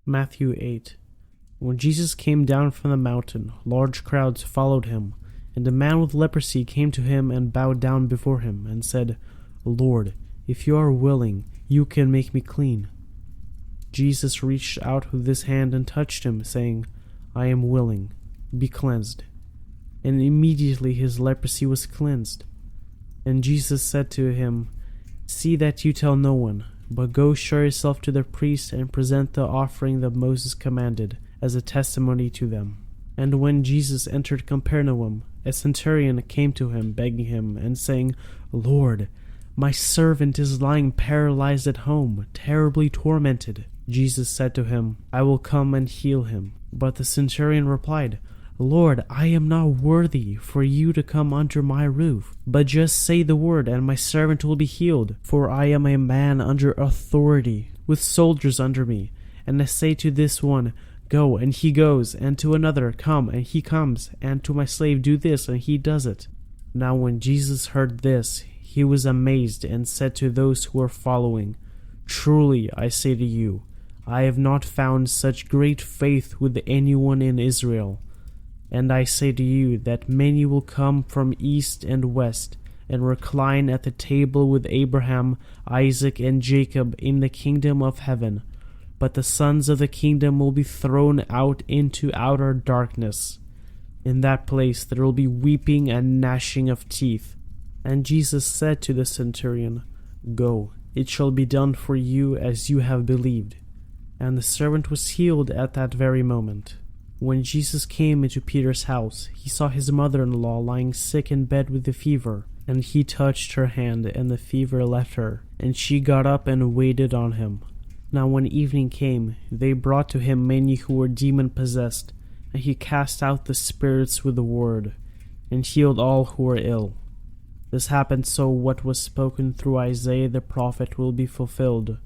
Matthew 8. When Jesus came down from the mountain, large crowds followed him, and a man with leprosy came to him and bowed down before him, and said, "Lord, if you are willing, you can make me clean." Jesus reached out with his hand and touched him, saying, "I am willing, be cleansed." And immediately his leprosy was cleansed. And Jesus said to him, "See that you tell no one, but go show yourself to the priest and present the offering that Moses commanded, as a testimony to them." And when Jesus entered Capernaum, a centurion came to him, begging him, and saying, "Lord, my servant is lying paralyzed at home, terribly tormented." Jesus said to him, "I will come and heal him." But the centurion replied, "Lord, I am not worthy for you to come under my roof, but just say the word, and my servant will be healed. For I am a man under authority, with soldiers under me. And I say to this one, 'Go,' and he goes, and to another, 'Come,' and he comes, and to my slave, 'Do this,' and he does it." Now when Jesus heard this, he was amazed, and said to those who were following, "Truly I say to you, I have not found such great faith with anyone in Israel. And I say to you that many will come from east and west, and recline at the table with Abraham, Isaac, and Jacob in the kingdom of heaven. But the sons of the kingdom will be thrown out into outer darkness. In that place there will be weeping and gnashing of teeth." And Jesus said to the centurion, "Go, it shall be done for you as you have believed." And the servant was healed at that very moment. When Jesus came into Peter's house, he saw his mother-in-law lying sick in bed with a fever, and he touched her hand, and the fever left her, and she got up and waited on him. Now when evening came, they brought to him many who were demon-possessed, and he cast out the spirits with the word, and healed all who were ill. This happened so what was spoken through Isaiah the prophet will be fulfilled.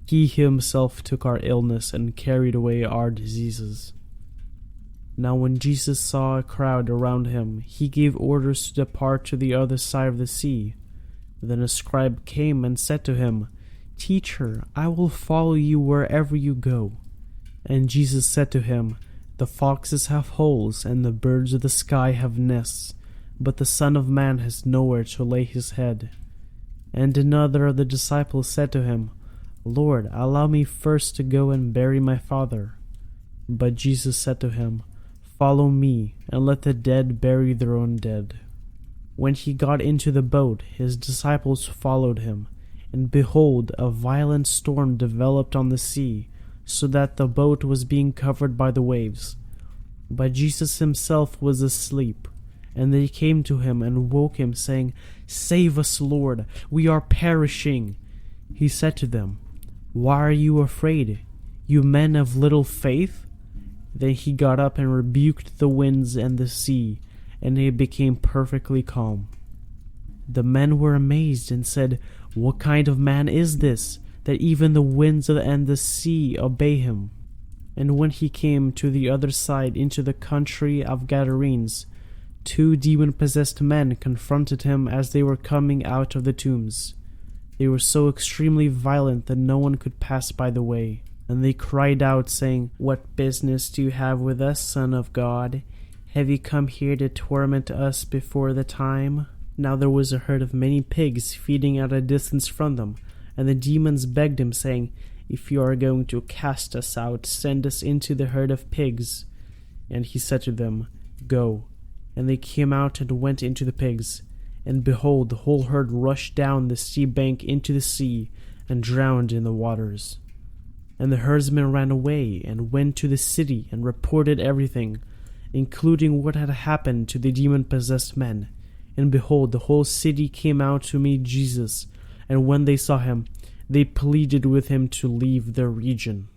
He himself took our illness and carried away our diseases. Now when Jesus saw a crowd around him, he gave orders to depart to the other side of the sea. Then a scribe came and said to him, "Teacher, I will follow you wherever you go." And Jesus said to him, "The foxes have holes, and the birds of the sky have nests, but the Son of Man has nowhere to lay his head." And another of the disciples said to him, "Lord, allow me first to go and bury my father." But Jesus said to him, "Follow me, and let the dead bury their own dead." When he got into the boat, his disciples followed him, and behold, a violent storm developed on the sea, so that the boat was being covered by the waves. But Jesus himself was asleep, and they came to him and woke him, saying, "Save us, Lord, we are perishing." He said to them, "Why are you afraid, you men of little faith?" Then he got up and rebuked the winds and the sea, and it became perfectly calm. The men were amazed and said, "What kind of man is this, that even the winds and the sea obey him?" And when he came to the other side into the country of Gadarenes, 2 demon-possessed men confronted him as they were coming out of the tombs. They were so extremely violent that no one could pass by the way. And they cried out, saying, "What business do you have with us, Son of God? Have you come here to torment us before the time?" Now there was a herd of many pigs feeding at a distance from them, and the demons begged him, saying, "If you are going to cast us out, send us into the herd of pigs." And he said to them, "Go." And they came out and went into the pigs. And behold, the whole herd rushed down the steep bank into the sea, and drowned in the waters. And the herdsmen ran away, and went to the city, and reported everything, including what had happened to the demon-possessed men. And behold, the whole city came out to meet Jesus, and when they saw him, they pleaded with him to leave their region.